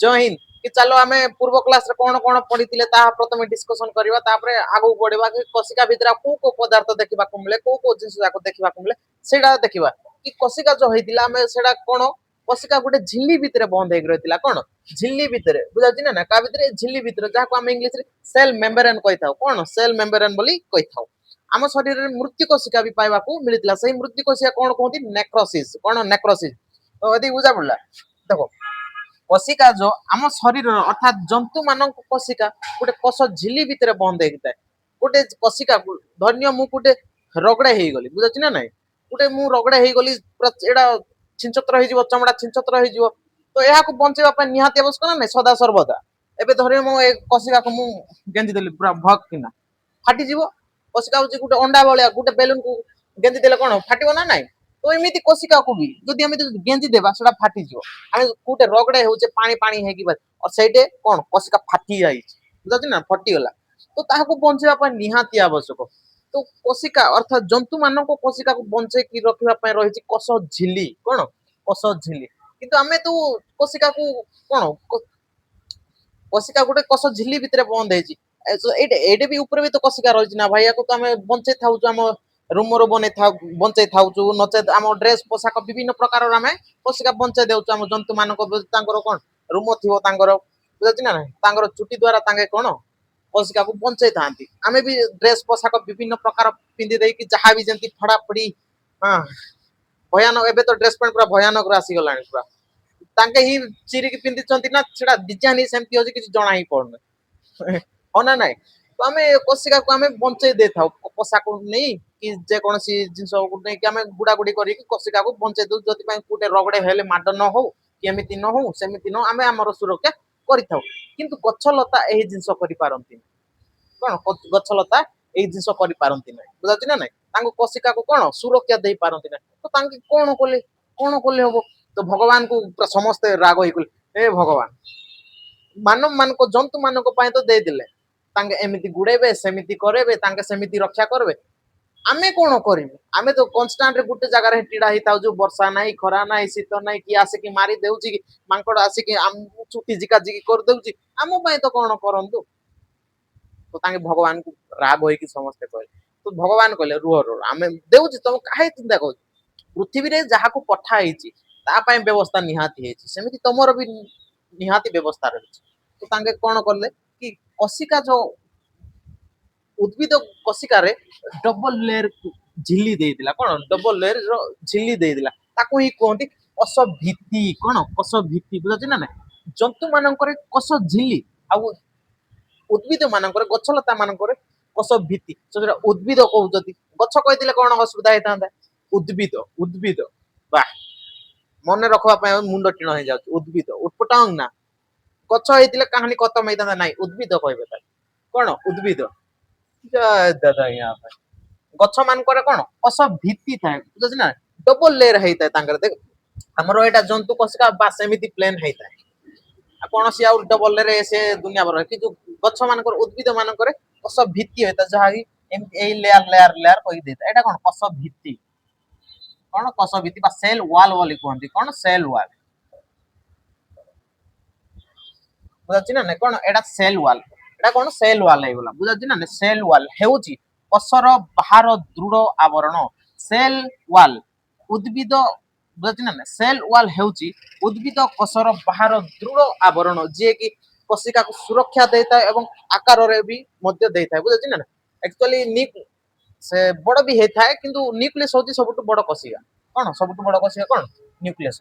जय हिंद कि चलो आम पूर्व क्लास रे कौन कौन पढ़ी प्रथम डिस्कसन करवा आगू बढ़ा कि कोशिका भितर को पदार्थ देखा मिले को जिन जाक देखा मिले से देखा कि कोशिका जो होता आम से कौन कोशिका गोटे झिल्ली भितर बंद हो रही कौन झिल्ली भितर बुझा ना क्या भितर झिल्ली भितर जहाँ आम इंग्लीश रे सेल मेम्ब्रेन कही था कौन सेल मेम्ब्रेन बोली कही था आम शरीर में मृत्यु कोशिका भी पाइबा मिलता से मृत्यु कोशिका कौन कहते नेक्रोसिस कौन नेक्रोसिस तो यदि बुझा पड़ा देखो कोशिका जो आम शरीर अर्थात जंतु मान कोशिका गोटे कोष झिल्ली भितर बंद होता है गोटे कोशिका धन्य मु गोटे रगड़े हो गली बुझे ना ना गोटे मु रगड़े हो गली एटा छिंचत्र हो चमड़ा छिंचत्र हो तो यहाँ बचाई निहाती आवश्यक ना नहीं सदा सर्वदा एबे धरे मो कोशिका को मु गेंजी देली पूरा भग किना फाटी जीवो कोशिका हूँ गोटे अंडा भाया गोटे बेलून को गेंजी देले कौन फाटो ना नाई तो एमती कोशिका को भी जदि आम गेंजी देवा से फाटी आम गोटे रगड़े होचे पानी पानी है सैटे कौन कोशिका फाटी जाए बुझे ना फटीगला तो ताको बचाई निहाती आवश्यक तो कोशिका अर्थात जंतु मान कोशिका को बंचेकी रखा रही कोष झिल्ली कौन कोष झिल्ली किंतु आम तो कोशिका को कौन कोशिका गोटे कोष झिल्ली भितर बंद है भी ऊपर भी तो कोशिका रही ना भाई को तो आम बंचे था आम रूम रो बन बंचे था नचेत आम ड्रेस पोशाक विभिन्न प्रकार आम कोशिका बंचे दे आम जंतु मान कौन रूम थी बुझे ना चुटी द्वारा कौन कोशिका को बंचे था आम भी ड्रेस पोशाक विभिन्न प्रकार पिंधि दे जहाँ भी जमी फड़ा फड़ी हाँ भयानक एबे तो ड्रेस पैंट पूरा भयानक आसीगला पूरा तांके ही चिरिकी पिंधि ना सेटा डिजाइन ही सेमती होची किछि जणा ही पड़ने हो ना नाई तो आम कोशिका को आम बंचे दे था पोशाक नहीं कि जेकोसी जिन नहीं कि आम गुड़ा गुड़ी कर कोशिका को बंचे दू जो गोटे रगड़े हेले माड न हो कि एमती न हो सेमती न आम आमर सुरक्षा करिथाउ किंतु गछलता एही जिंस करि पारंती कौन गछलता एही जिंस करि पारंती नै बुझाछि ना नै तांको कोशिका को कौन सुरक्षा दे पारंती नै तो तांके कौन कले हबो तो भगवान को समस्त राग ही ए भगवान मानव मान को जंतु मान तो दे दिले तांके एमिति गुड़ेबे सेमिति करेबे तांके सेमिति रक्षा करबे आमे कौन करिबे आमे तो कांस्टेंट रे गुटे जगह रे टिडा हिताउ जो वर्षा नाही खरा नाही शीत नाही कि आसे कि मारी देउची कि मांकड़ आसे कि आम चुटी जिका जिकी कर देउची आमो पय तो कौन करंतु तो तांके भगवान को राग होई कि समस्त कहले तो भगवान कहले रुह रुह आमे देउची तुम काहे चिंता कर पृथ्वी रे जहा को पठा हेची ता पय व्यवस्था निहाती हेची सेमिति तमरो भी निहाती व्यवस्था रही तो तांके कौन करले कि कोशिका जो उद्भिद कोशिका रे डबल लेयर झिल्ली दे दिला कौन डबल लेयर झिल्ली दे दिला ताको ही कहंती कोष भित्ति कौन कोष भित्ति बुझाछि ना जंतु मानकर कोष झिल्ली आ उद्भिद मानकर गछलता मानकर कोष भित्ति सेटा उद्भिद कहउजती गछ कहिदिले कौन असुविधा हेतांदा उद्भिद उद्भिद बा मन रखवा मुंड टीण हो जाए उद्भिद उटपटांग ना गछ होइतिले कहानी खत्म होइता ना उद्भिद कहबे कौन उद्भिद दादा यहाँ गछ मानकर कौन कोष भित्ति थाए बुझे ना डबल लेयर होता है देख हमर एटा जंतु कोशिका बा सेमिति प्लेन होता है कौन सी आउ डबल लेयर से दुनिया भर कि गछ मानकर उद्भिद मानकर कोष भित्ति होता जहाँ ए लेयर लेयर लेयर कहि देता एटा कौन कोष भित्ति कौन कोष भित्ति बा सेल वॉल बोली कहंती कौन सेल वॉल बुझाछि ना कौन एटा सेल वॉल एटा कौन सेल वॉल हे गला बुझाछि ना सेल वॉल हेउची कोषर बाहर दृढ़ आवरण सेल वॉल उद्भिद बुझाछि ना सेल वॉल हेउची उद्भिद कोषर बाहर दृढ़ आवरण जे कि कोशिका को सुरक्षा देता है एवं आकार रे भी मध्य देता है बुझाछि ना एक्चुअली से बड़ भी हेता है किंतु न्यूक्लियस होची सबटु बड़ कोशिका कौन सबटु बड़ कोशिका कौन न्यूक्लियस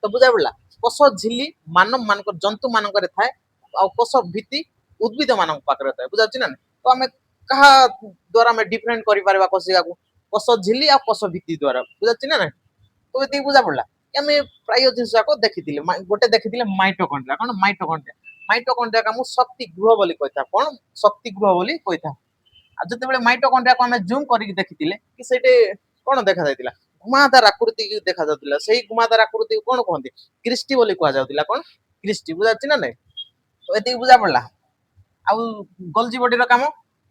तो बुझा पड़ा कोष झिल्ली मानव मानक जंतु मानक थाए आ कोष भित्ति उद्भिद मानक पाखरे थाए बुझाछि ना तो आमे कहा द्वारा में डिफरेंट करि परबा कोशिका को कोष झिल्ली आ कोष भित्ति द्वारा बुझाछि ना तो एति बुझा पड़ा आमे प्राय जिंसा को देखिथिले गोटे देखिथिले माइटोकॉन्ड्रिया कौन माइटोकॉन्ड्रिया का मु शक्ति गृह बोली कहता कौन शक्ति गृह बोली कहता आ जते बेले माइटोकॉन्ड्रिया को आमे जूम करिक देखिथिले कि सेटे कौन देखा जायतिला घुमादार आकृति देखा जाउतिला सेही घुमादार आकृति कोन कहंती क्रिस्टी बोली कहा जाउतिला कोन क्रिस्टी बुझाछि ना नै तो एति बुझा पड़ला आ गलजी बॉडी रो काम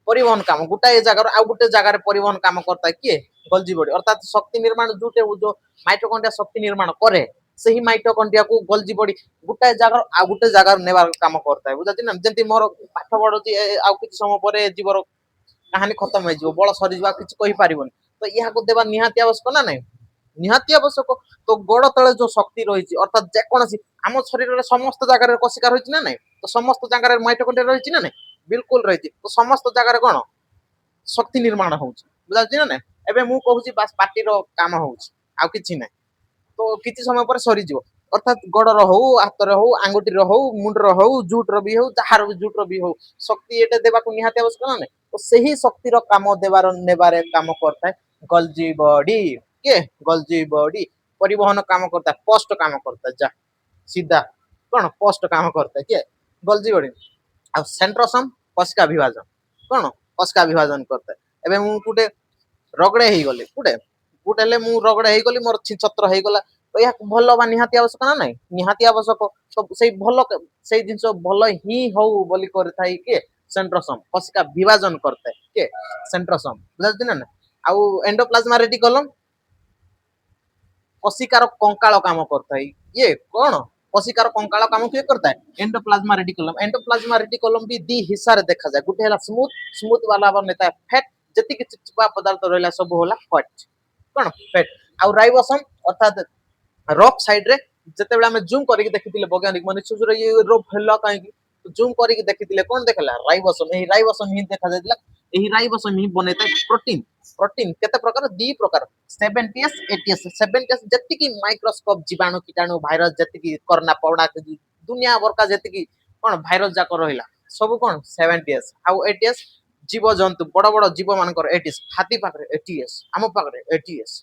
परिवहन काम गोटे जगह आ गोटे जगह रे परिवहन काम करता किए गलजी बॉडी अर्थात शक्ति निर्माण जोटे जो माइटोकॉन्ड्रिया शक्ति निर्माण करे ସେହି ମାଇଟୋକଣ୍ଡ୍ରିଆ को गलजी बॉडी गोटे जगह आ गोटे जगह नेबार काम करता है बुझाती ना जेंति मोर पाठ पढुची आ किछ समय पर जीवर कहानी खत्म हो जीव बळ सरी जीवा किछ कहि पारिबोनी तो इहा को देबा निहाती आवश्यक ना नहीं निहाती आवश्यक तो गोड़ तले जो शक्ति रही अर्थात जेकोसी आम शरीर में समस्त जगह कोशिका रही ना नहीं तो समस्त जगह माइटोकंड्रिया रही ना नहीं बिल्कुल रही तो समस्त जगह कौन शक्ति निर्माण होउची बुझाची ना नहीं एबे मु कहूची बास पार्टी रो काम होउची आ किछि नहीं तो किछि समय पर सरी जीव अर्थात गोड़र हो हातर हो आंगुठी हो मुंडर हो जुटर भी हो जहार भी जुटर भी हो शक्ति एटे देबा को निहाती आवश्यक ना नहीं तो सही शक्ति रो काम देबार नेबारे काम करता है गलजी बॉडी के गलजी बॉडी परिवहन काम करता है पोस्ट काम करता है जा सीधा कौन पोस्ट काम करता है के गलजी बॉडी आ सेंट्रोसम कोशिका विभाजन कौन कोशिका विभाजन करता है एबे मु कुटे रगड़े ही गले कुटे कुटे ले मु रगड़े ही गली मोर छिछत्र हे गला तो या भल बा निहाती आवश्यक ना नहीं निहाती आवश्यक तो सेई भल सेई जिंस भल ही हो बोली करथाई के सेंट्रोसोम कोशिका विभाजन करते के सेंट्रोसोम बुझाती ना आउ एंडोप्लाज्मा रेटिकुलम कोशिकार कंकाल काम करता है ये कौन कोशिकार कंकाल काम किए करता है एंडोप्लाज्मा रेटिकुलम भी दी हिस्सा रे देखा जाए गुटे हला स्मूथ स्मूथ वाला बनेता है फैट जति कि चिपचिपा पदार्थ रहला सब होला फैट कौन फैट आउ राइबोसोम अर्थात रॉक साइड रे जतेबेला हमें जूम करके देखिथिले वैज्ञानिक माने सुजुर ये रोग फैला काहे की तो जूम करके देखिथिले कोन देखला राइबोसोम ही देखा जायतिला एही राइबोसोम ही बनेता प्रोटीन प्रोटीन केते प्रकार दी प्रकार 70s 80s 70s जति की माइक्रोस्कोप जीवाणु कीटाणु वायरस जति की कोरोना पौडा दुनिया भरका जति की कोन वायरस जाक रहिला सब कोन 70s आउ 80s जीव जंतु बड़ बड़ जीव मानकर 80s हाथी पाखरे 80s आम पाखरे 80s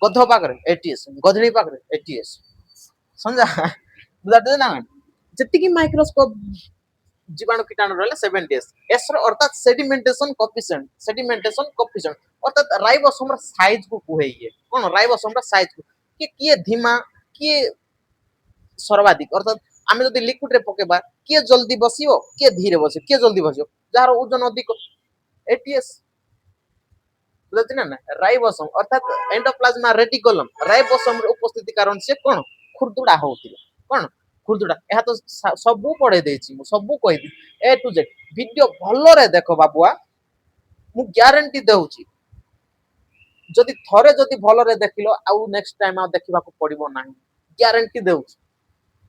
गध पाखरे 80s गधड़ी पाखरे 80s समझा बुझाते ना जति की माइक्रोस्कोप जीवाणु कीटाणु रहले 70s एसर अर्थात सेडिमेंटेशन कोफिशिएंट अर्थात राइबोसोम रा साइज को कुहे ये कोन राइबोसोम रा साइज को कि किए धीमा किए सर्वाधिक अर्थात आमे जदि लिक्विड रे पकेबा किए जल्दी बसियो किए धीरे बसियो किए जल्दी बसियो जार ओजन अधिक 80s बुझाती ना राइबोसोम अर्थात एंडोप्लाज्मा रेटिकुलम राइबोसोम रे उपस्थिति कारण से कोन खुरदुडा होतिला कोन खुरदुडा एहा तो सबु पढे देछि मु सबु कहि दी ए टू जेड वीडियो भलो रे देखो बाबुआ मु ग्यारंटी देउछि जदि थरे जदि भलो रे देखिलो आउ नेक्स्ट टाइम आ देखिबा को पड़िबो नाही ग्यारंटी देउछि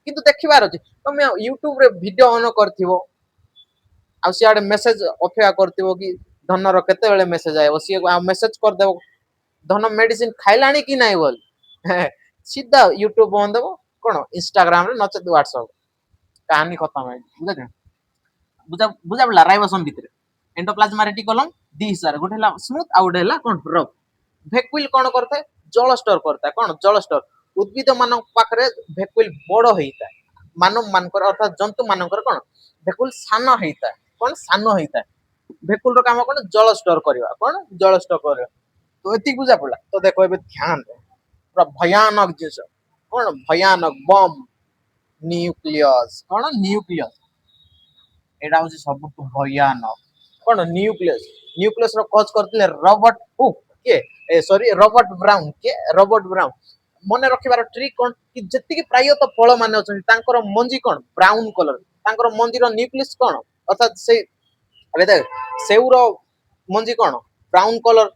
किंतु देखिबार अछि तमे YouTube रे वीडियो ऑन करथिबो आ सियाडे मेसेज अपेक्षा करथिबो कि धनर केते बेले मेसेज आइबो सी मेसेज कर देबो धन मेडिसिन खाइलानी कि नाही बोल सीधा YouTube बंद देबो कोन Instagram रे नचे WhatsApp कहानी खत्म है बुझा बुझा बुझा बला राइबोसोम भीतर एंडोप्लाज्मा रेटिकुलम दी हिसार गोटेला स्मूथ आउट हैला कोन रफ वैक्यूल कोन करथे जल स्टोर करता कोन जल स्टोर उद्भिद मान पाखरे वैक्यूल बड़ होइता मानव मानकर अर्थात जंतु मानकर कोन वैक्यूल सान होइता कोन सान होइता वैक्यूल रो काम कोन जल स्टोर करबा कोन जल स्टोर करबा तो एति बुझा पड़ला तो देखो एबे ध्यान दे पूरा भयानक जिंस कोन भयानक बम न्यूक्लियस कोन न्यूक्लियस एडा होची सबटु भयानक कोन न्यूक्लियस न्यूक्लियस रो खोज करथिले रॉबर्ट हुक के सॉरी रॉबर्ट ब्राउन मने रखिबार ट्रिक कोन कि जति की प्राय तो फल माने अछन तांकर मंजी कोन ब्राउन कलर तांकर मंजी रो न्यूक्लियस कोन अर्थात से अबे देख सेउरो मंजी कोन ब्राउन कलर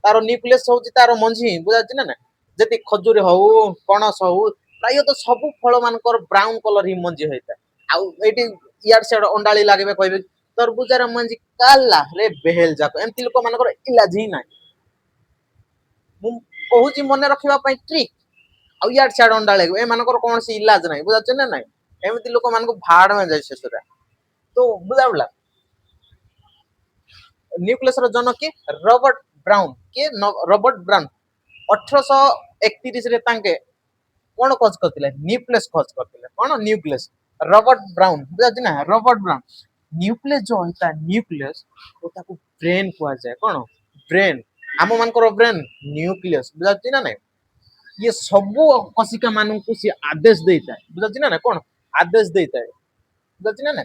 तारो न्यूक्लियस होची तारो मंजी बुझाछि ना जति खजूर हो पणस हो प्राय तो सब फल मानकर ब्राउन कलर ही मंजी होइता आ एटी यार से अंडाली लागबे कहबे तरबुजार मंजी काला रे बेहेल जाको एमति लोक मानकर इलाज ही नाही मु कहूची मने रखिबा पई ट्रिक आ यार से अंडाले ए मानकर कोन से इलाज नाही बुझाछ ना नाही एमति लोक मानको भाड़ में जाय सेसरा तो बुझाबला न्यूक्लियस रो जनक के रॉबर्ट ब्राउन 1831 रे तांके कोन खोज करथिले न्यूक्लियस खोज करथिले कोन न्यूक्लियस रॉबर्ट ब्राउन बुझाछि ना रॉबर्ट ब्राउन न्यूक्लियस जो होता न्यूक्लियस ओ ताको ब्रेन कुआ जाय कोन ब्रेन आम मानकर ब्रेन न्यूक्लियस बुझाछि ना नहीं ये सब कोशिका मानन को से आदेश देता है बुझाछि ना कोन आदेश देता है बुझाछि ना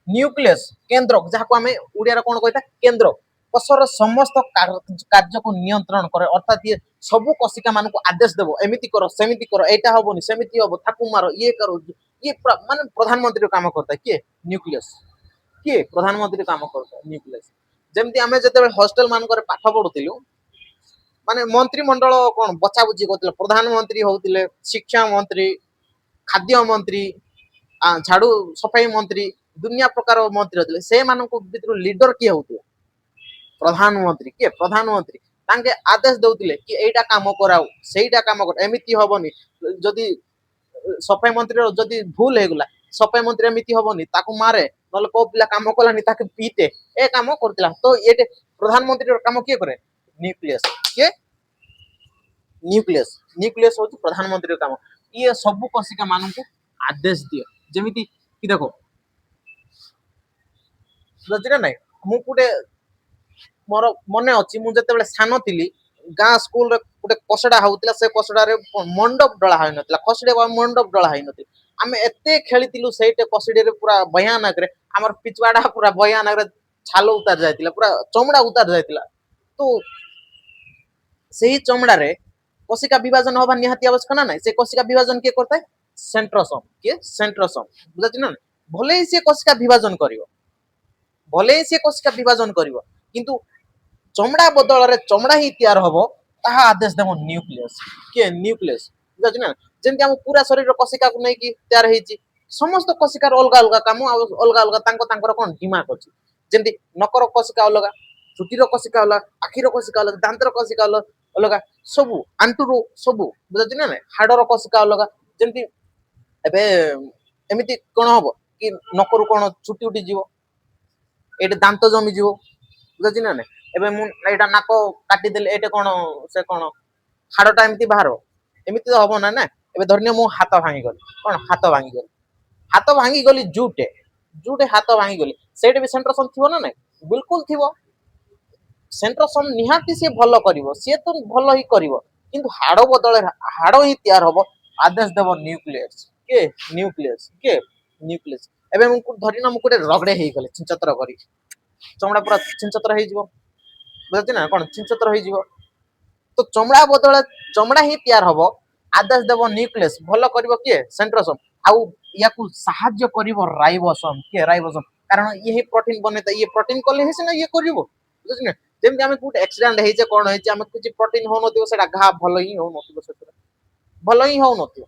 न्यूक्लियस केंद्र जहा को हमें उडिया रे कोन कहता केंद्र कोषर समस्त कार्य को नियंत्रण करे अर्थात ये सबु कोशिका मान को आदेश देव एमिति करो सेमिति करो एटा हबोनी सेमिति हबो थाकू मारो ये करो ये माने प्रधानमंत्री काम करता है किए न्यूक्लियस किए प्रधानमंत्री काम करता है न्यूक्लियस जेमती आमे जते हॉस्टल मान करे पाठ पढुतिलु माने मंत्रिमंडल कोन बचा बुची करथिले प्रधानमंत्री होतिले शिक्षा मंत्री खाद्य मंत्री झाड़ू सफाई मंत्री दुनिया प्रकार मंत्री होतिले से मानक भितर लीडर किए होतिले प्रधानमंत्री किए प्रधानमंत्री तांके आदेश दउतिले कि एटा काम कराओ सेटा काम कर एमिति हबोनी जदी सफाई मंत्री जदी भूल हे गला सफाई मंत्री एमिति हबोनी ताकू मारे नले को पिला काम कलानी ताके पीटे ए काम करतिला तो एटे प्रधानमंत्री काम किए करे न्यूक्लियस के न्यूक्लियस न्यूक्लियस होची प्रधानमंत्री काम ये सब कोशिका मानन को आदेश दिए जेमिति कि देखो बुझिना नै मु कुटे मोर मने अछि मु जते बेले सानो थिली गाँ स्कूल रे कुटे कसडा होतिला से कसडा रे मंडप डला होय नतिला कसडे मंडप डला होय नति आमे एते खेलितिलु सेटे कसडे रे पूरा भयानक रे हमर पिछवाडा पूरा भयानक रे छालो उतार जायतिला पूरा चमड़ा उतार जायतिला तो सेही चमड़ा रे कोशिका विभाजन होबा निहाती आवश्यक ना नै से कोशिका विभाजन के करता है सेंट्रोसोम बुझाछि ना भले ही से कोशिका विभाजन करिवो भले ही से कोशिका विभाजन करिवो किंतु चमड़ा बदल रे चमड़ा ही तैयार हबो ताहा आदेश देबो न्यूक्लियस के न्यूक्लियस बुझाछि ना जेंति हम पूरा शरीर रो कोशिका को नै कि तैयार हेछि समस्त कोशिका रो अलगा अलगा काम अलगा अलगा तांकर कोन दिमाग अछि जेंति नकर कोशिका अलगा चुटी रो कोशिका अलगा आखि रो कोशिका अलगा दांत रो कोशिका अलगा सबु आंटू रो सबु बुझाछि ना हाड़ रो कोशिका अलगा जेंति एबे एमिति कोन हबो कि नकरु कोन चुटी उठी जीवो एटे दांत जमी जीवो बुझाछि ना एबे मु एटा नाको काटी देले एटे कोन से कोन हाड़टा एमिति बाहरो एमिति तो हबो ना ना एबे धरनियो मु हाथ भांगी गली कोन हाथ भांगी गली जुटे हाथ भांगी गली सेटे भी सेंट्रोसोम थिबो ना नै बिल्कुल थिबो सेंट्रोसोम निहाती से भलो करिवो से तो भलो ही करिवो किंतु हाड़ बदले हाड़ ही तैयार हबो आदेश देबो न्यूक्लियस एबे मु धरिना मु कोटे रगड़े हेई गले छिंचतर करी चमड़ा पूरा छिंचतर हेई जीवो बुझाछि ना कोन छिंचतर हेई जीवो तो चमड़ा बदले चमड़ा ही तैयार हबो आदेश देबो न्यूक्लियस भलो करिवो के सेंट्रोसोम आउ याकू सहाय्य करिवो राइबोसोम कारण ये प्रोटीन बनेता ये प्रोटीन कोले हेसे ना ये करिवो बुझाछि ना जेमति हमें कुछ एक्सीडेंट हेइचे कोन हेइचे हमें कुछ प्रोटीन हो नथिबो सेटा घा भलो ही हो नथिबो सेटा भलो ही हो नथिबो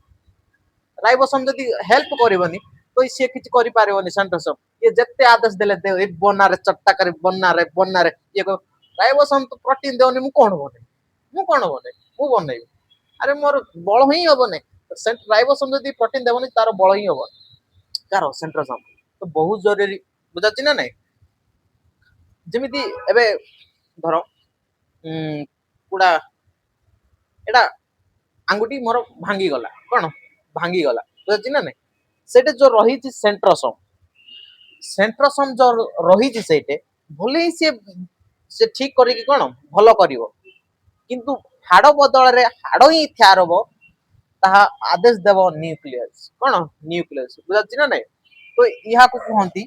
राइबोसोम जदी हेल्प करिवनी तो से किछ करि पारेवनी सेंट्रोसोम ये जत्ते आदेश देले दे ए बना रे चट्टा करी बना रे ये को राइबोसोम तो प्रोटीन देवनी मु कोन बने मु बनै अरे मोर बळ ही होबो नै सेंट राइबोसोम जदी प्रोटीन देवनी तार बळ ही होबो कार सेंट्रोसोम तो बहुत जरूरी बुझाछि ना नै जेमिति एबे धरो पुडा एटा आंगुठी मोर भांगी गला बुझाछि ना नै सेटे जो रही थी सेंट्रोसोम जो रही थी सेटे भले ही से ठीक करी कि कोन भलो करिवो किंतु हाड़ बदल रे हाड़ ही तैयार हबो ताहा आदेश देबो न्यूक्लियस बुझाछि ना नै तो इहा को कहंती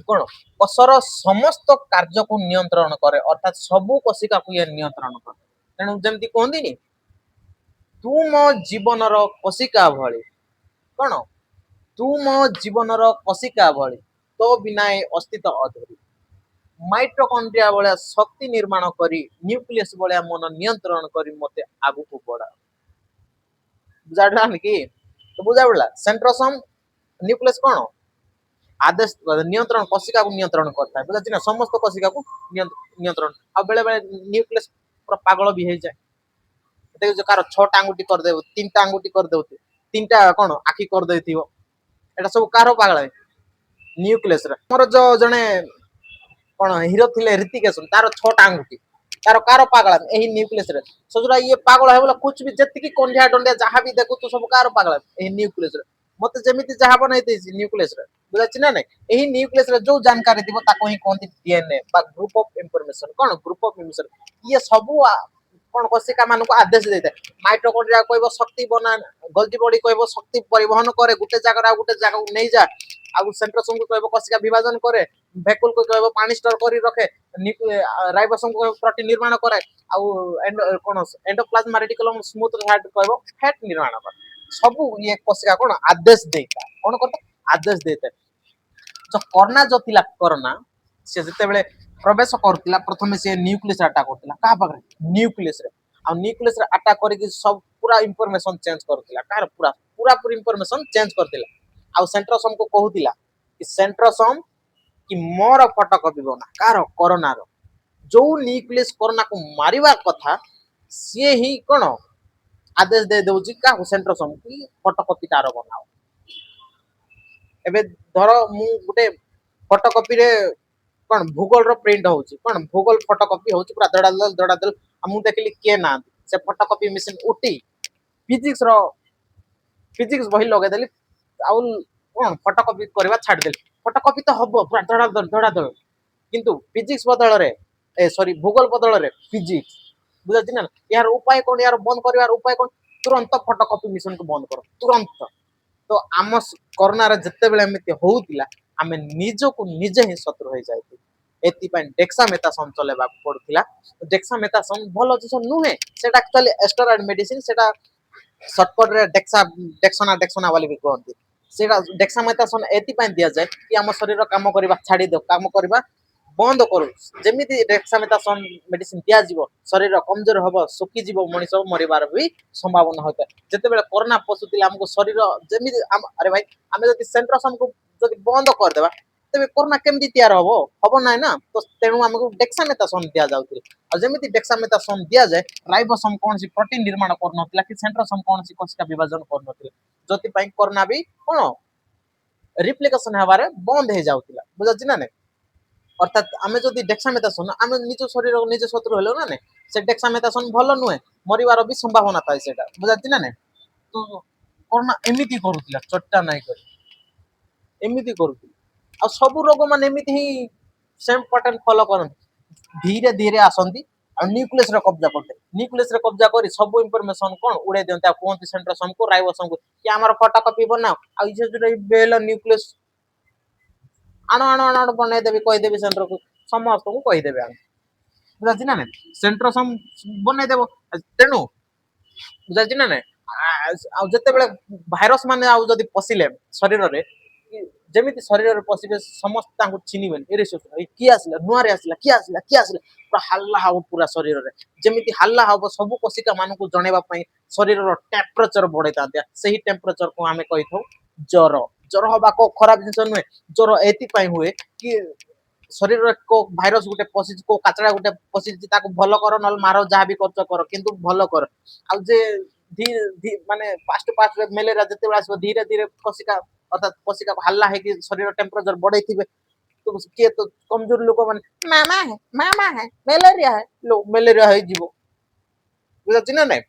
कोन कोषर समस्त कार्य को नियंत्रण करे अर्थात सबु कोशिका को ये नियंत्रण करे तेणु जेमति कहंदी नि तू मो जीवन रो कोशिका भଳି कोन तू मो जीवन रो कोशिका भଳି तो बिना अस्तित्व अधूरी माइटोकॉन्ड्रिया भलिया शक्ति निर्माण करी न्यूक्लियस भलिया मन नियंत्रण करी मते आगु को बढ़ा बुझाडलान कि तो बुझा पड़ला सेंट्रोसोम न्यूक्लियस कोन आदेश नियंत्रण कोशिका को नियंत्रण करता है बुझाछि ना समस्त कोशिका को नियंत्रण आ बेले बेले न्यूक्लियस पूरा पागल भी हे जाए देखो जो कार 6 टा अंगुठी कर देबो 3 टा अंगुठी कर देबो 3 टा कोन आखी कर देथिबो एटा सब कार पागल है न्यूक्लियस रे हमर जो जने कोन हीरो थिले ऋतिकेश तार 6 टा अंगुठी तार कार पागल एही न्यूक्लियस रे सजुरा ये पागल है बोला कुछ भी जति की कोंढिया डंडिया जहां भी देखो तो सब कार पागल एही न्यूक्लियस रे मते जेमिति जहां बनैते न्यूक्लियस रे बुझाछि ना नै एही न्यूक्लियस रे जो जानकारी दिबो ताको ही कोनती डीएनए बा group of information cone group of information ये सब कोन कोशिका मान को आदेश देते माइटोकॉन्ड्रिया कहबो शक्ति बना गलती बॉडी कहबो शक्ति परिवहन करे गुटे जगह को नै जा ଆଉ ସେଣ୍ଟ୍ରୋସୋମ को कहबो कोशिका विभाजन करे, वैक्यूल को कहबो पानी स्टोर करी रखे, राइबोसोम को प्रोटीन निर्माण करे, आउ कोन एंडोप्लाज्मा रेटिकुलम स्मूथ हेड कहबो फैट निर्माण करे। सब ये कोशिका कोन आदेश देता कोन करता आदेश देता। जो कोरोना जो थिला कोरोना से जते बेले प्रवेश करथिला प्रथमे से न्यूक्लियस अटैक करथिला का पाखरे न्यूक्लियस रे, आ न्यूक्लियस रे अटैक करिक सब पूरा इंफॉर्मेशन चेंज करथिला कार पूरा पूरा पूरी इंफॉर्मेशन चेंज करथिला। आ सेंट्रोसोम को कहूतिला कि सेंट्रोसोम कि मोर फोटोकॉपी बना कार कोरोना रो जो न्यूक्लियस कोरोना को मारिबा कथा से ही कोन आदेश दे दउची का सेंट्रोसोम की फोटोकॉपी तार बनाओ। एबे धर मु गुटे फोटोकॉपी रे कोन भूगोल रो प्रिंट होउची कोन भूगोल फोटोकॉपी होउची पूरा दड़ा दल मु देखली के ना से फोटोकॉपी मशीन उठी फिजिक्स बही लगे देली आउ कोन फोटोकॉपी करबा छाड़ देली फोटोकॉपी तो हबो पूरा दड़ा दल किंतु फिजिक्स बदल रे सॉरी भूगोल बदल रे फिजिक्स बुझाची ना यार उपाय कोन यार बंद करबार उपाय कोन तुरंत फोटोकॉपी मशीन को बंद करो तुरंत। तो आम कोरोना रे जत्ते बेले एमिति होउतिला आमे निजो को निजे ही शत्रु हो जाइती एति पय डेक्सामेथासोन चलेबा पड़थिला। डेक्सामेथासोन भलो जिस नुहे सेटा एक्चुअली स्टेरॉइड मेडिसिन सेटा शॉर्टकट रे डेक्सोना वाली भी कहती सेटा डेक्सामेथासोन एति पय दिया जाए कि आम शरीर काम करबा छाड़ी दो काम करबा बंद करू जेमिति डेक्सामेथासोन मेडिसिन दिया जीवो शरीर कमजोर हबो सुखी जीवो मनीष मरिबार भी संभावना होता जते बेले कोरोना पसुतिला हमको शरीर जेमिति अरे भाई आमे जति सेंट्रोसोम को जति बंद कर देबा तबे कोरोना केमति तैयार हबो नाय ना। तो तेनु हमको डेक्सामेथासोन दिया जाउतिल आ जेमिति डेक्सामेथासोन दिया जाए राइबोसोम कोनसी प्रोटीन निर्माण करनोतिला कि सेंट्रोसोम कोनसी कोशिका विभाजन करनोतिला जति पय कोरोना भी कोन रिप्लिकेशन हबारे बंद हे जाउतिला बुझाछि ना ने। अर्थात आमे जदि डेक्सामेथासोन आमे निज शरीर को निज शत्रु हेलो ना ने से डेक्सामेथासोन भलो नुहे मरिवार भी संभावना थाए सेटा बुझाछि ना ने। तो कोरोना एमिति करूतिला चट्टा नाइ कर एमिति करूतिला आ सब रोग मान एमिति ही सेम पैटर्न फॉलो करन धीरे धीरे आसंती आ न्यूक्लियस रे कब्जा करी सब इंफॉर्मेशन कोन उड़े देंता कोनती सेंट्रोसोम को राइबोसोम को कि हमर फोटोकॉपी बनाओ आ इजे जो बेल न्यूक्लियस आनो आनो आनो बने देबी कहि देबी सेंटर को समस्त को कहि देबे हम बुझाछि ना ने सेंट्रोसोम बने देबो तेनु बुझाछि ना ने आ जते बेले भाइरस माने आ जदी पसिले शरीर रे जेमिति शरीर रे पसिबे समस्त तांको चिनिबेन एरेसो कि आसला नुआरे आसला कि आसला पूरा हल्ला हबो पूरा शरीर रे जेमिति हल्ला हबो सब कोशिका मान को जणेबा पई शरीर रो टेम्परेचर बढ़े तांते सही टेम्परेचर को हमें कहिथौ ज्वर ज्वर हबा को खराब जिंस नुहे ज्वर एति पई हुए कि शरीर को भाइरस गुटे पसि को काचड़ा गुटे पसि ताको भलो करो नल मारो जहा भी करछ करो किंतु भलो कर आ जे धी माने फास्ट मेलेरिया जते बेला धीरे धीरे कोशिका अर्थात कोशिका हल्ला है कि शरीर टेम्परेचर बढ़े थी तो किए तो कमजोर लोक माने मामा है मेलेरिया है जीवो बुझाछि ना नै।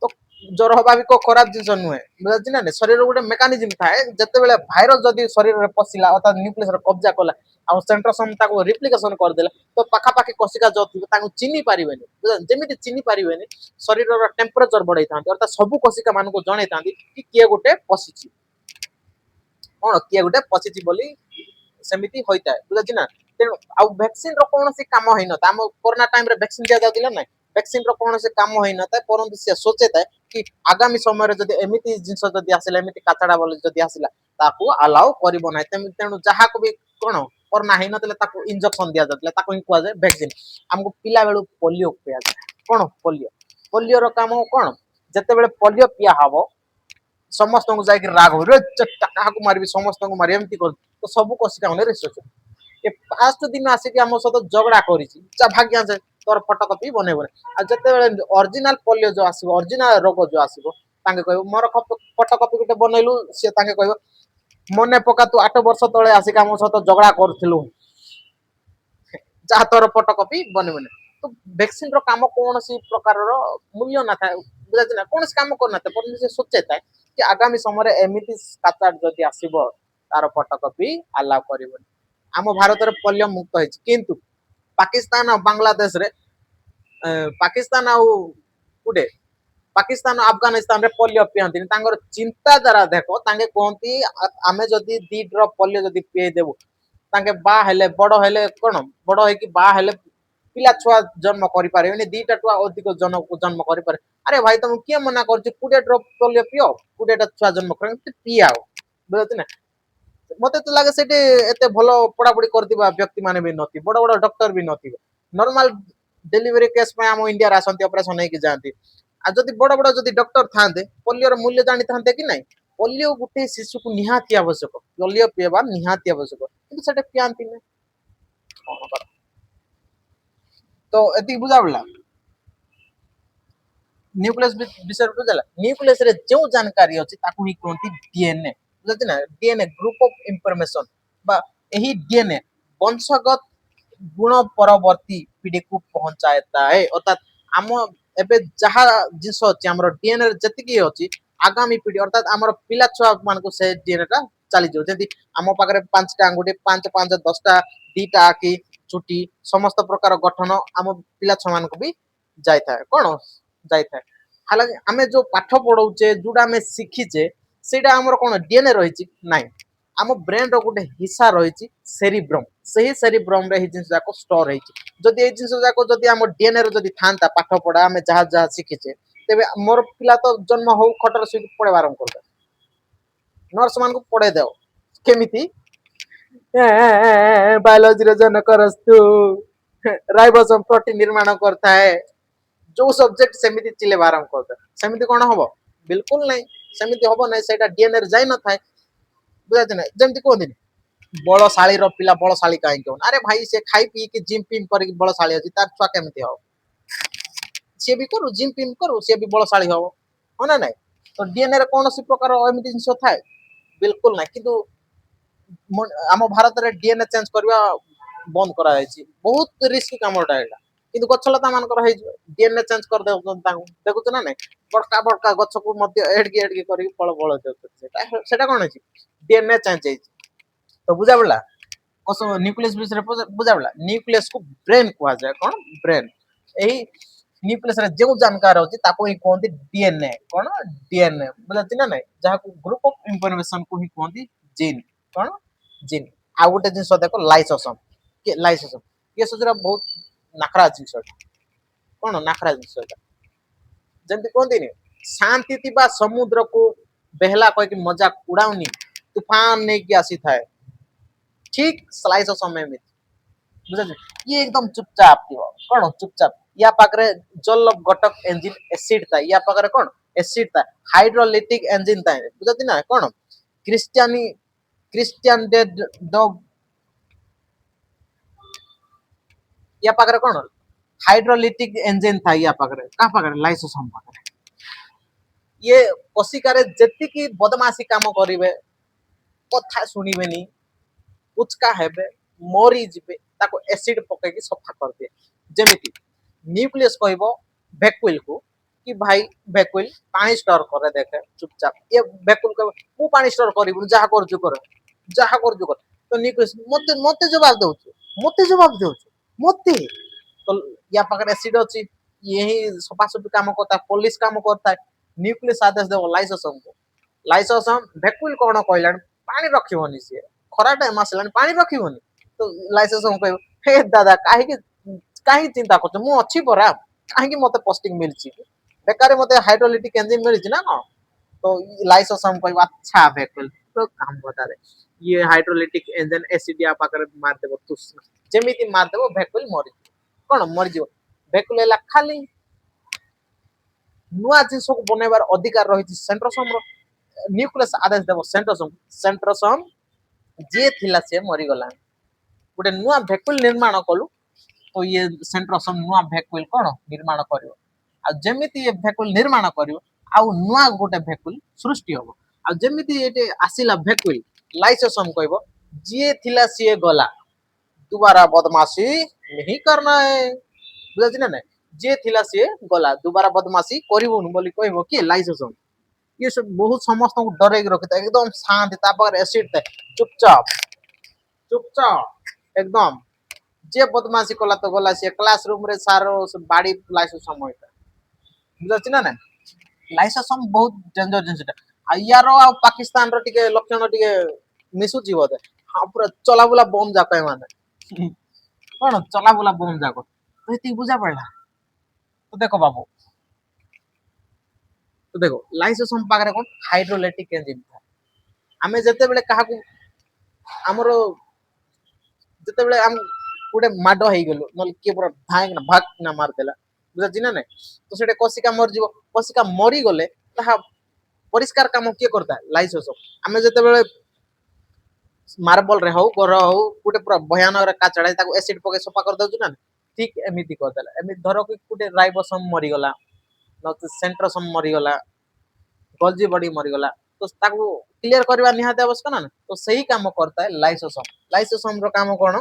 तो ज्वर हबा भी को खराब जिंस नुहे बुझाछि ना नै शरीर गोटे मेकानिज्म थाए जते बेले भाइरस जदी शरीर रे पसिला अर्थात न्यूक्लियस रे कब्जा कला आ सेंट्रोसोम ताको रिप्लिकेशन कर देला तो पाखा पाखी कोशिका जो थी ताको चिनी पारिबेनी जेमिति चिनी पारिबेनी शरीर रो टेम्परेचर बढ़ाई थांती अर्थात सब कोशिका मान को जणै थांती कि किए गोटे पसिछि कोन किए गोटे पसिछि बोली सेमिति होइता बुझाछि ना। तेनु आ वैक्सीन रो कोनोसी काम होई न हम कोरोना टाइम रे वैक्सीन दिया जाउतिला नै वैक्सीन रो कोनोसी काम होई न त परंतु से सोचेता कि आगामी समय रे जदी एमिति जिंस जदी आसिला एमिति काचड़ा बोली जदी आसिला ताकू अलाउ करिवो नै तेनु जहा को भी कोन कोरोना है नतले ताकू इंजेक्शन दिया जातले ताकू ही कुआ जाय वैक्सीन हमको पिला बेलु पोलियो पिया जाय कोन पोलियो रो काम कोन जते बेले पोलियो पिया हबो समस्त को जाय कि राग हो रे चट्टा काहा को मारबी समस्त को मारी एमती कर तो सब कोशिका होने रिसर्च ए फास्ट दिन आसे कि हम सहित झगड़ा करिछि चा भाग्या से तोर फोटोकॉपी बनेबो आ जते बेले ओरिजिनल पोलियो जो आसीबो ओरिजिनल रोग जो आसीबो तांके कहबो मोर फोटोकॉपी गुटे बनैलु से तांके कहबो मने पका तू 8 वर्ष तळे आसी हम सहित झगड़ा करथिलु जा तोर फोटोकॉपी बनेबो तो वैक्सीन रो काम कोनोसी प्रकार रो मूल्य ना था बुझाछि ना कोनोसी काम करना था पर से सोचेता कि आगामी समय रे एमिति काचार जदी आसीबो तार फोटोकॉपी अलाउ करिवो आम भारत रे पोलियो मुक्त होइछि किंतु पाकिस्तान और बांग्लादेश रे पाकिस्तान आउ कुडे पाकिस्तान अफगानिस्तान रे पोलियो पियंती तांगर चिंताधारा देखो तांगे कहती आमे जदी 2 ड्रॉप पोलियो जदी पिए देबो तांगे बा हेले बड़ हेले कोन बड़ हे कि बा हेले पिला छुआ जन्म करि पारे दीटा टुआ अधिक जन्म करि पारे अरे भाई तुम किए मना कर 20 ड्रॉप पोलियो पियो 20 छुआ जन्म कर पिया बुझत ना मते तो लागे सेटे एते भलो पढ़ापढ़ी करथिबा व्यक्ति माने भी नथि बड़ बड़ डॉक्टर भी नथि नॉर्मल डिलीवरी केस में हम इंडिया आसंती ऑपरेशन नहीं कि जानती आ जदि बड़ बड़ जदि डॉक्टर थांते पोलियो मूल्य जानी थांते कि नहीं पोलियो गुटे शिशु को निहाती आवश्यक पोलियो पिएबा निहाती आवश्यक किंतु सेटे पियांती ने कोन कर तो एति बुझा पड़ला न्यूक्लियस विषय बुझला न्यूक्लियस रे जो जानकारी अछि ताकू ही कोनती डीएनए बुझते ना डीएनए ग्रुप ऑफ इंफॉर्मेशन बा एही डीएनए वंशगत गुण परवर्ती पीढ़ी को पहुंचाता है अर्थात आम एबे जहा जिस अछि हमर डीएनए जति की अछि आगामी पीढ़ी अर्थात हमर पिला छुआ मान को से डीएनए टा चली जो जति आम पाखरे 5टा अंगुठी 5 5 10टा दीटा आखि चुटी समस्त प्रकार गठन आम पिला छुआ मान को भी जाय था कोन जाय था हालांकि आमे जो पाठ पढौचे जुडा आमे शिखिचे सेटा हमर कोन डीएनए रहिछि नाही आम ब्रेन रो गोटे हिस्सा रहिछि सेरिब्रम सही सेरिब्रम रे हि जिंस जाको स्टोर रहिछि जदि ए जिंस जाको जदि हम डीएनए रो जदि थांता पाठ पढा आमे जहा जहा शिखिचे तेबे मोर पिला तो जन्म हो खटर सुई पढे आरंभ करबे नर्स मान को पढे देओ केमिति बायोलॉजी रे जन करस्तु राइबोसोम प्रोटीन निर्माण करता है जो सब्जेक्ट सेमिति चिले आरंभ करता सेमिति कोन हबो बिल्कुल नहीं सेमिति हबो नहीं सेटा डीएनए रे जाई न थाए बुझाते ना जेमति कोन दिन बलशाली रो पिला बलशाली काहे कोन अरे भाई से खाई पी के जिम पिम कर बलशाली अछि तार छुआ केमिति हो से भी करू जिम पिम करू से भी बलशाली हो हो ना नहीं तो डीएनए रे कोन सी प्रकार एमिति जिंस थाए बिल्कुल नहीं किंतु आम भारत रे डीएनए चेंज करबा बंद करा जायछि बहुत रिस्क कामटा एटा किंतु गछलता मान कर डीएनए चेंज कर दे देखु ना नहीं बड़का बड़का गछ को मध्य एडगी करी फल फल देता सेटा कोन अछि डीएनए चेंज है तो बुझा पड़ला कस न्यूक्लियस विषय बुझा पड़ला न्यूक्लियस को ब्रेन कहा जाए कोन ब्रेन एही न्यूक्लियस रे जो जानकार होची ताको ही कोनती डीएनए कोन डीएनए बुझाती ना नहीं जहा को ग्रुप ऑफ इंफॉर्मेशन को ही कोनती जीन कोन जीन आ गोटे जिंस देखो लाइसोसोम के लाइसोसोम ये सोजरा बहुत नाखरा जिंस कोन नाखरा जिंस जंती कोनती नि शांति तिबा समुद्र को बेहला कह कि मजाक उड़ाउनी तूफान ने की आसी थाए ठीक स्लाइसोसोम में बुझा ये एकदम चुपचाप थी कोन चुपचाप या पाखरे जल घटक इंजन एसिड था या पाखरे कोन एसिड था हाइड्रोलिटिक इंजन था बुझाती ना कोन क्रिश्चियन डे द या पाखरे कोन हाइड्रोलिटिक इंजन था या पाखरे का पाखरे लाइसोसोम पाखरे ये कोशिका रे जति की बदमाशी काम करिवे कथा सुनिबेनी उचका हेबे मरी जिबे ताको एसिड पके की सफा कर दे जेमिति न्यूक्लियस कहबो वैक्यूल को कि भाई वैक्यूल पानी स्टोर करे देखे चुपचाप ये वैक्यूल को मु पानी स्टोर करिबु जहा कर तो न्यूक्लियस मते मते जवाब दउछ मते तो या पाकर एसिड अछि यही सफा सफी काम करता पुलिस काम करता न्यूक्लियस आदेश देबो लाइसोसोम वैक्यूल कोन कहलान पानी रखिबोनी से खरा टाइम आसलान पानी रखिबोनी तो लाइसोसोम कहबो हे दादा काहे चिंता करछ मु अछि परा काहे कि मते पोस्टिंग मिलछि बेकार मते हाइड्रोलिटिक एंजाइम मिलछि ना न तो लाइसोसोम कहबो अच्छा वैक्यूल तो काम बता दे ये हाइड्रोलिटिक एंजाइम एसिड या पाकर मार देबो तुस जेमिति मार देबो वैक्यूल मरि कोन मरि जिवो वैक्यूल ला खाली नुआ जिंस को बनेबार अधिकार रहिछि सेंट्रोसोम रो न्यूक्लियस आदेश देबो सेंट्रोसोम जे थिला से मरि गला गोटे नुआ वैक्यूल निर्माण कलु तो ये सेंट्रोसोम नुआ वैक्यूल कोन निर्माण करियो आ जेमिति ये वैक्यूल निर्माण करियो आ नुआ गोटे वैक्यूल सृष्टि होबो आ जेमिति एटे आसिला वैक्यूल लाइसोसोम कहबो जे थिला से गला दोबारा बदमाशी नहीं करना है बुझाछि ना नहीं जे थिला से गला दोबारा बदमाशी करिवोन बोली कहबो कि लाइसोसोम ये सब बहुत समस्त को डरे रखता एकदम शांत तापर एसिड थे चुपचाप चुपचाप एकदम जे बदमाशी कला तो गला से क्लासरूम रे सारो बाड़ी लाइसोसोम होता बुझाछि ना नहीं ଲାଇସୋସୋମ ବହୁତ ଡେଞ୍ଜର ଜିନିଷଟା। ଆଉ ୟାର ଆଉ ପାକିସ୍ତାନର ଟିକେ ଲକ୍ଷଣ ଟିକେ ମିଶୁଛି ବୋଧେ। ହଁ ପୁରା ଚଲାବୁଲା ବମ୍ ଯାକ ଏମାନେ। କଣ ଚଲାବୁଲା ବମ୍ ଯାକ। ତ ଏତିକି ବୁଝା ପଡିଲା। ତ ଦେଖ ବାବୁ, ତ ଦେଖ ଲାଇସୋସୋମ ପାଖରେ କଣ ହାଇଡ୍ରୋଲେଟିକ ଏଞ୍ଜିନ ଥାଏ। ଆମେ ଯେତେବେଳେ କାହାକୁ ଆମର ଯେତେବେଳେ ଆମେ ଗୋଟେ ମାଡ ହେଇଗଲୁ ନହେଲେ କିଏ ପୁରା ଧାଇଁକିନା ଭାଗ କିନା ମାରିଦେଲା, ବୁଝାଛି ନା ନାଇଁ, ତ ସେଟା କଶିକା ମରିଯିବ। କଶିକା ମରିଗଲେ ତାହା ପରିଷ୍କାର କାମ କିଏ କରିଥାଏ? ଲାଇସୋସୋମ। ଆମେ ଯେତେବେଳେ ମାର୍ବଲ ରେ ହଉ ଘର ହଉ ଗୋଟେ ପୁରା ଭୟାନକ କାଚଡା ତାକୁ ଏସିଡ ପକେଇ ସଫା କରିଦଉଛୁ ନା, ଠିକ ଏମିତି କରିଦେଲା। ଏମିତି ଧର କି ଗୋଟେ ରାଇବୋସୋମ ମରିଗଲା, ସେଣ୍ଟ୍ରୋସୋମ ମରିଗଲା, ଗଲଜି ବଡି ମରିଗଲା, ତ ତାକୁ କ୍ଲିୟର କରିବା ନିହାତି ଆବଶ୍ୟକ ନା। ତ ସେଇ କାମ କରିଥାଏ ଲାଇସୋସୋମ। ଲାଇସୋସୋମ ର କାମ କଣ?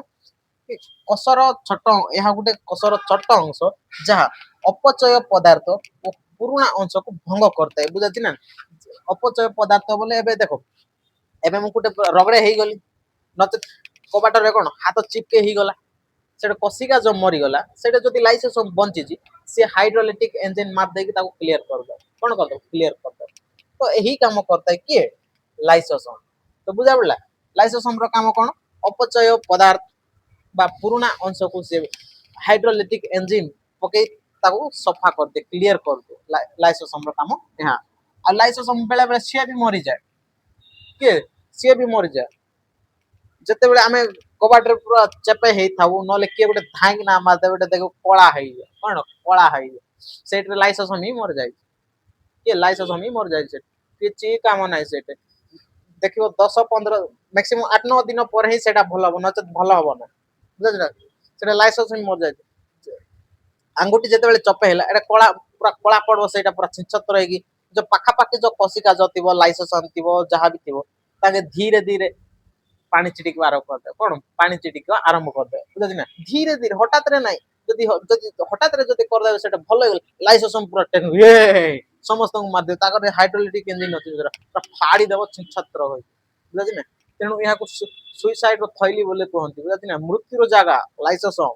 କୋଷର ଛୋଟ, ଏହା ଗୋଟେ କୋଷର ଛୋଟ ଅଂଶ ଯାହା ଅପଚୟ ପଦାର୍ଥ ଓ ପୁରୁଣା ଅଂଶକୁ ଭଙ୍ଗ କରିଥାଏ, ବୁଝାଛି ନା। ଅପଚୟ ପଦାର୍ଥ ବୋଲେ ଏବେ ଦେଖ, ଏବେ ମୁଁ ଗୋଟେ ରଗଡେ ହେଇଗଲି, ନଚେତ କବାଟରେ କଣ ହାତ ଚିପକେ ହେଇଗଲା, ସେଟା କଶିକା ଯୋଉ ମରିଗଲା, ସେଟା ଯଦି ଲାଇସୋସୋମ ବଞ୍ଚିଛି, ସେ ହାଇଡ୍ରୋଲିଟିକ ଏଞ୍ଜିନ ମାରି ଦେଇକି ତାକୁ କ୍ଲିୟର କରିଦବ। କଣ କରିଦବ? କ୍ଲିୟର କରିଦବ। ତ ଏହି କାମ କରିଥାଏ କିଏ? ଲାଇସୋସୋମ। ତ ବୁଝା ପଡିଲା। ଲାଇସୋସୋମ ର କାମ କଣ? ଅପଚୟ ପଦାର୍ଥ ବା ପୁରୁଣା ଅଂଶକୁ ସେ ହାଇଡ୍ରୋଲିଟିକ ଏଞ୍ଜିନ ପକେଇ ତାକୁ ସଫା କରିଦିଏ, କ୍ଲିୟର କରିଦିଏ। ଲାଇସୋସୋମ ର କାମ ଏହା। ଆଉ ଲାଇସୋସୋମ ବେଳେ ବେଳେ ସିଏ ବି ମରିଯାଏ। କିଏ? ସିଏ ବି ମରିଯାଏ। ଯେତେବେଳେ ଆମେ କବାଟରେ ପୁରା ଚେପେ ହେଇଥାଉ, ନହେଲେ କିଏ ଗୋଟେ ଧାଇଁକି ନା ମାରିଦେବେ, ଗୋଟେ ଦେଖ କଳା ହେଇଯିବ, କଣ କଳା ହେଇଯିବ, ସେଇଥିରେ ଲାଇସୋସୋମ ହିଁ ମରିଯାଇଛି। କିଏ? ଲାଇସୋସୋମ ହିଁ ମରିଯାଇଛି। କିଛି କାମ ନାହିଁ ସେଇଠି। ଦେଖିବ 10-15 ମ୍ୟାକ୍ସିମମ୍ 8-9 ଦିନ ପରେ ହିଁ ସେଇଟା ଭଲ ହବ, ନଚେତ ଭଲ ହବ ନା, ବୁଝିଲ। ସେଇଟା ଲାଇସୋସୋମ ମରିଯାଇଛି। ଆଙ୍ଗୁଠି ଯେତେବେଳେ ଚପେ ହେଲା, ଏଟା କଳା ପୁରା କଳା ପଡିବ, ସେଇଟା ପୁରା ଛିଞ୍ଚତ୍ର ହେଇକି ଯୋଉ ପାଖାପାଖି ଯୋଉ କଶିକା ଯୋଉ ଥିବ, ଲାଇସୋସୋମ ଥିବ, ଯାହା ବି ଥିବ, ତାକେ ଧୀରେ ଧୀରେ ପାଣି ଛିଟିକିବା ଆରମ୍ଭ କରିଦେବେ। କଣ? ପାଣି ଛିଟିକିବା ଆରମ୍ଭ କରିଦେବେ, ବୁଝୁଛି ନା। ଧୀରେ ଧୀରେ, ହଠାତ୍ ରେ ନାଇଁ। ଯଦି ହଠାତ୍ ରେ ଯଦି କରିଦେବେ, ସେଟା ଭଲ ହେଇଗଲା, ଲାଇସୋସୋମ ପୁରା ସମସ୍ତଙ୍କୁ ମାରିଦେବେ। ତାଙ୍କର ହାଇଡ୍ରୋଲିଟିକ ଏଞ୍ଜିନ ଅଛି, ପୁରା ଫାଡିଦବ ଛିନ୍ଛତ୍ର ହୋଇ, ବୁଝୁଛି ନା। ତେଣୁ ଏହାକୁ ସୁଇସାଇଡ ର ଥଇଲି ବୋଲି କୁହନ୍ତି, ବୁଝୁଛି ନା। ମୃତ୍ୟୁର ଜାଗା ଲାଇସୋସୋମ,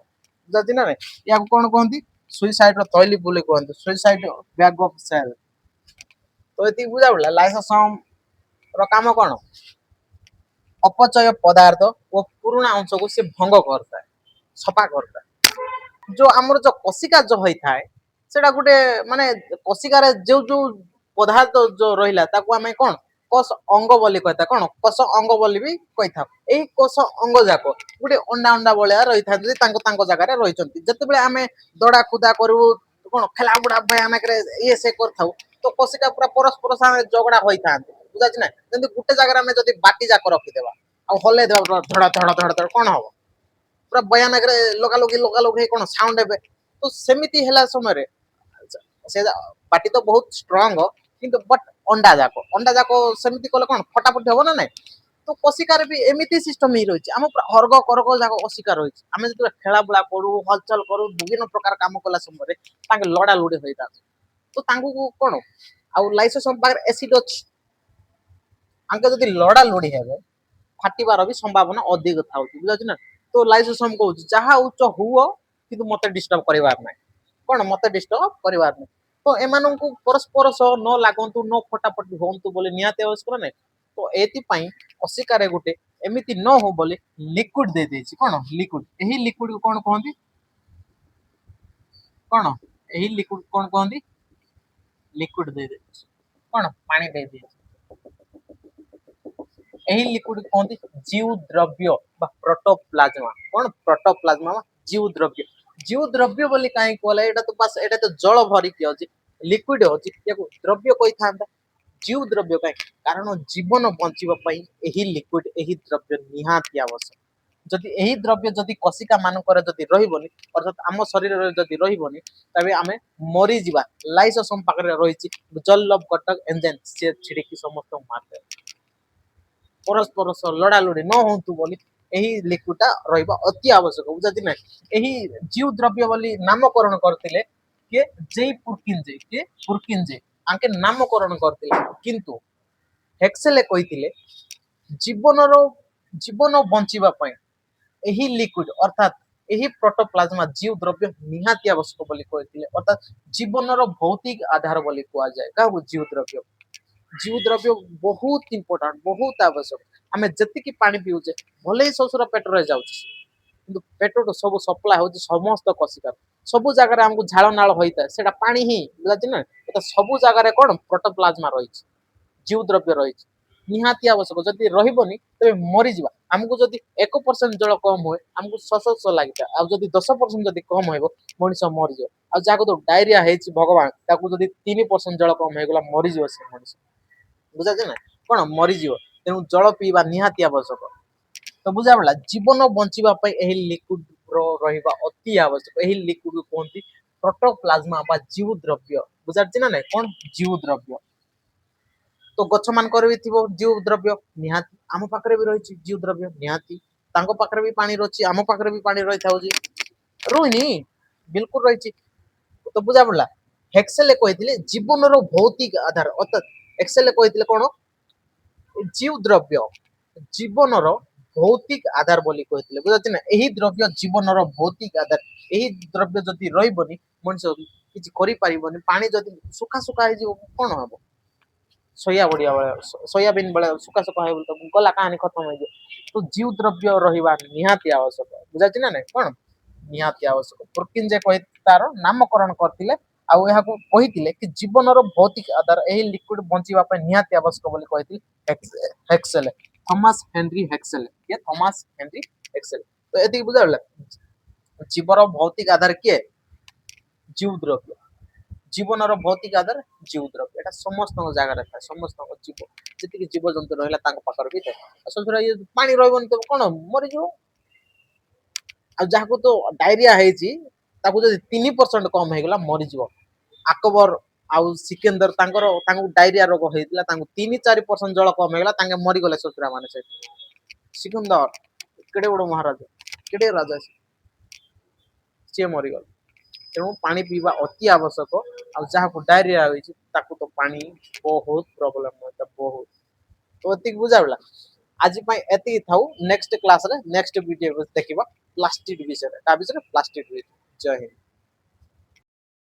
ବୁଝୁଛି ନା। ଏହାକୁ କଣ କୁହନ୍ତି? ସୁଇସାଇଡ ର ଥଇଲି ବୋଲି କୁହନ୍ତି, ସୁଇସାଇଡ ବ୍ୟାଗ ଅଫ ସେଲ। ତ ଏତିକି ବୁଝା ପଡିଲା। ଲାଇସୋସୋମ ର କାମ କଣ? ଅପଚୟ ପଦାର୍ଥ ଓ ପୁରୁଣା ଅଂଶକୁ ସେ ଭଙ୍ଗ କରିଥାଏ, ସଫା କରିଥାଏ। ଯୋଉ ଆମର ଯୋଉ କଶିକା ଯୋଉ ହେଇଥାଏ, ସେଟା ଗୋଟେ ମାନେ କଶିକାରେ ଯୋଉ ଯୋଉ ପଦାର୍ଥ ଯୋଉ ରହିଲା, ତାକୁ ଆମେ କଣ କୋଷ ଅଙ୍ଗ ବୋଲି କହିଥାଉ। କଣ? କୋଷ ଅଙ୍ଗ ବୋଲି ବି କହିଥାଉ। ଏଇ କୋଷ ଅଙ୍ଗ ଯାକ ଗୋଟେ ଅଣ୍ଡା ଅଣ୍ଡା ଭଳିଆ ରହିଥାନ୍ତି, ତାଙ୍କ ତାଙ୍କ ଜାଗାରେ ରହିଛନ୍ତି। ଯେତେବେଳେ ଆମେ ଦୌଡା କୁଦା କରୁ, କଣ ଖେଳା ବୁଡା ଭୟାନକରେ ଇଏ ସେ କରିଥାଉ, ତ କଶିକା ପୁରା ପରସ୍ପର ସାଙ୍ଗରେ ଝଗଡା ହୋଇଥାନ୍ତି, ବୁଝାଛି ନା। ଯେମିତି ଗୋଟେ ଜାଗାରେ ଆମେ ଯଦି ବାଟି ଯାକ ରଖିଦେବା ଆଉ ହଲେଇ ଦେବା, ଧଡ ଧଡ ଧଡ ଧଡ, କଣ ହବ? ପୁରା ଭୟାନକରେ ଲଗାଲଗି ହେଇ କଣ ସାଉଣ୍ଡ ହେବେ। ତ ସେମିତି ହେଲା ସମୟରେ ସେ ପାଟି ତ ବହୁତ ଷ୍ଟ୍ରଙ୍ଗ, କିନ୍ତୁ ବଟ ଅଣ୍ଡା ଯାକ ସେମିତି କଲେ କଣ ଫଟାଫଟି ହବ ନା ନାଇଁ। ତ କଶିକାରେ ବି ଏମିତି ସିଷ୍ଟମ ହେଇ ରହିଛି। ଆମ ପୁରା ଅର୍ଗ କରଗ ଯାକ କଶିକା ରହିଛି। ଆମେ ଯେତେବେଳେ ଖେଳା ବୁଳା କରୁ, ହଲଚଲ କରୁ, ବିଭିନ୍ନ ପ୍ରକାର କାମ କଲା ସମୟରେ ତାଙ୍କେ ଲଡା ଲୁଡି ହେଇଥାନ୍ତି। ତ ତାଙ୍କୁ କଣ, ଆଉ ଲାଇସୋସୋମ ପାଖରେ ଏସିଡ ଅଛି, ଆଙ୍କେ ଯଦି ଲଡା ଲୁଡି ହେବେ, ଫାଟିବାର ବି ସମ୍ଭାବନା ଅଧିକ ଥାଉଛି, ବୁଝାଉଛି ନା। ତ ଲାଇସୋସୋମ କହୁଛି, ଯାହା ହଉଛ ହୁଅ, କିନ୍ତୁ ମତେ ଡିଷ୍ଟର୍ବ କରିବାର ନାହିଁ। କଣ? ମତେ ଡିଷ୍ଟର୍ବ କରିବାର ନାହିଁ। ତ ଏମାନଙ୍କୁ ପରସ୍ପର ସହ ନ ଲାଗନ୍ତୁ, ନ ଫଟାଫଟି ହୁଅନ୍ତୁ ବୋଲି ନିହାତି ଆବଶ୍ୟକ ନାହିଁ। ତ ଏଥିପାଇଁ କଶିକାରେ ଗୋଟେ ଏମିତି ନ ହଉ ବୋଲି ଲିକ୍ୱିଡ ଦେଇଦେଇଛି। କଣ? ଲିକ୍ୱିଡ। ଏହି ଲିକ୍ୱିଡ କଣ କହନ୍ତି? କଣ? ଏହି ଲିକ୍ୱିଡ କଣ କହନ୍ତି? ଲିକ୍ୱିଡ ଦେଇଦେଇଛି। କଣ? ପାଣି ଦେଇଦେଇଛି। ଏହି ଲିକ୍ୱିଡ କହନ୍ତି ଜୀବ ଦ୍ରବ୍ୟ ବା ପ୍ରୋଟୋପ୍ଲାଜମା। କଣ? ପ୍ରୋଟୋପ୍ଲାଜମା ବା ଜୀବ ଦ୍ରବ୍ୟ। ଜୀବ ଦ୍ରବ୍ୟ ବୋଲି କାହିଁକି କହିଲା? ଏଇଟା ତ ବାସ୍, ଏଇଟା ତ ଜଳ ଭରିକି ଅଛି, ଲିକ୍ୱିଡ ଅଛି, ୟାକୁ ଦ୍ରବ୍ୟ କହିଥାନ୍ତା। ଜୀବ ଦ୍ରବ୍ୟ କାହିଁକି? କାରଣ ଜୀବନ ବଞ୍ଚିବା ପାଇଁ ଏହି ଲିକ୍ୱିଡ, ଏହି ଦ୍ରବ୍ୟ ନିହାତି ଆବଶ୍ୟକ। ଯଦି ଏହି ଦ୍ରବ୍ୟ ଯଦି କଶିକା ମାନଙ୍କରେ ଯଦି ରହିବନି, ଅର୍ଥାତ ଆମ ଶରୀରରେ ଯଦି ରହିବନି, ତେବେ ଆମେ ମରିଯିବା। ଲାଇସୋସୋମ ପାଖରେ ରହିଛି ଜଲ୍ଲଭ କଟକ ଏଞ୍ଜେନ୍, ସେ ଛିଡିକି ସମସ୍ତଙ୍କୁ ମାରିଦେବ। ପରସ୍ପର ସହ ଲଡା ଲଡି ନ ହୁଅନ୍ତୁ ବୋଲି ଏହି ଲିକ୍ୱିଡ ଟା ରହିବା ଅତି ଆବଶ୍ୟକ, ବୁଝାଛି ନାହିଁ। ଏହି ଜୀବ ଦ୍ରବ୍ୟ ବୋଲି ନାମକରଣ କରିଥିଲେ କିଏ? ଜେ ପୁରକିନଜେ। କିଏ? ପୁରକିନଜେ। ଆଙ୍କେ ନାମକରଣ କରିଥିଲେ। କିନ୍ତୁ ହେକ୍ସେଲେ କହିଥିଲେ ଜୀବନ ବଞ୍ଚିବା ପାଇଁ ଏହି ଲିକ୍ୱିଡ, ଅର୍ଥାତ ଏହି ପ୍ରୋଟୋପ୍ଲାଜମା जीव द्रव्य निहाती आवश्यक बोली कहथिले अर्थात जीवनर भौतिक आधार बोली कुआ जाए काहू जीव द्रव्य बहुत इंपोर्टेंट बहुत आवश्यक आमे जति की पानी पिउचे भले ही शशुर पेट रे जाउछ କିନ୍ତୁ ପେଟଠୁ ସବୁ ସପ୍ଲାଏ ହଉଛି ସମସ୍ତ କୋଶିକାରୁ ସବୁ ଜାଗାରେ ଆମକୁ ଝାଳ ନାଳ ହୋଇଥାଏ ସେଟା ପାଣି ହିଁ ବୁଝାଛି ନା ତ ସବୁ ଜାଗାରେ କଣ ପ୍ରୋଟୋପ୍ଲାଜମା ରହିଛି जीव द्रव्य ରହିଛି ନିହାତି ଆବଶ୍ୟକ ଯଦି ରହିବନି ତେବେ ମରିଯିବା ଆମକୁ ଯଦି 1% ଜଳ କମ ହୁଏ ଆମକୁ ଶୋଷ ଲାଗିଥାଏ ଆଉ ଯଦି 10% ଯଦି କମ ହେବ ମଣିଷ ମରିଯିବ ଆଉ ଯାହାକୁ ତ ଡାଇରିଆ ହେଇଛି ଭଗବାନ ତାକୁ ଯଦି 3% ଜଳ କମ ହେଇଗଲା ମରିଯିବ ସେ ମଣିଷ ବୁଝାଛି ନା କଣ ମରିଯିବ ତେଣୁ ଜଳ ପିଇବା ନିହାତି ଆବଶ୍ୟକ ତ ବୁଝା ପଡିଲା ଜୀବନ ବଞ୍ଚିବା ପାଇଁ ଏହି ଲିକ୍ୱିଡ ର ରହିବା ଅତି ଆବଶ୍ୟକ ଏହି ଲିକ୍ୱିଡ କୁହନ୍ତି ପ୍ରୋଟୋପ୍ଲାଜମା ବା जीव द्रव्य ବୁଝାଛି ନା ନାଇଁ କଣ जीव द्रव्य तो गछ मानकर भी थिबो जीव द्रव्य निहाती आम पाखरे भी रही जीव द्रव्य निहाती तांको पाखरे भी पानी रही आम पाखरे भी पानी रही था रोहिणी बिल्कुल रही तो बुझा पड़ला हेक्सेल कहते जीवन भौतिक आधार अर्थात एक्सेल कहते कौन जीव द्रव्य जीवन भौतिक आधार बोली कहते बुझा ना यही द्रव्य जीवन भौतिक आधार यही द्रव्य जदि रही मनुष्य किसी करें पानी जदि सुखा सुखा हो कौन हम सोया बढिया सोयाबीन बेले सुखा सुखा है तो गला कहानी खत्म हो तो जीव द्रव्य रहा निहाती आवश्यक बुझाची ना नहीं कौन निहाती आवश्यक प्रोटीन जे कही तार नामकरण करथिले आउ यहाँ को कही कि जीवन भौतिक आधार यही लिक्विड बंचीबा निहाती आवश्यक बोली कही हेक्सेल थॉमस हेनरी हेक्सेल ये थॉमस हेनरी हेक्सेल तो एति बुझा जीवन भौतिक आधार किए जीव द्रव्य जीवन भौतिक आधार जीव द्रव्य एटा समस्त जगह था समस्त जीव जी जीव जंतु रहा पाखर भी थाए पानी रही तो कौन मरीज आ जहाँ तो डायरिया जब 3% कम होगा मरीज आकबर आउ सिकेंदर डायरिया रोग होता 3-4% जल कम होगा मरीगले ससुरा मैंने सिकंदर केड़े बड़ महाराजा केड़े राजा सी मरीगले तेणु पानी पीवा अति आवश्यक आ जहाँ डायरिया तो पानी बहुत प्रोब्लेम होता बहुत तो एति बुझा पड़ा आज एति थाउ नेक्स्ट क्लास रे नेक्स्ट वीडियो देखिबा प्लास्टिक विषय प्लास्टिक जय हिंद।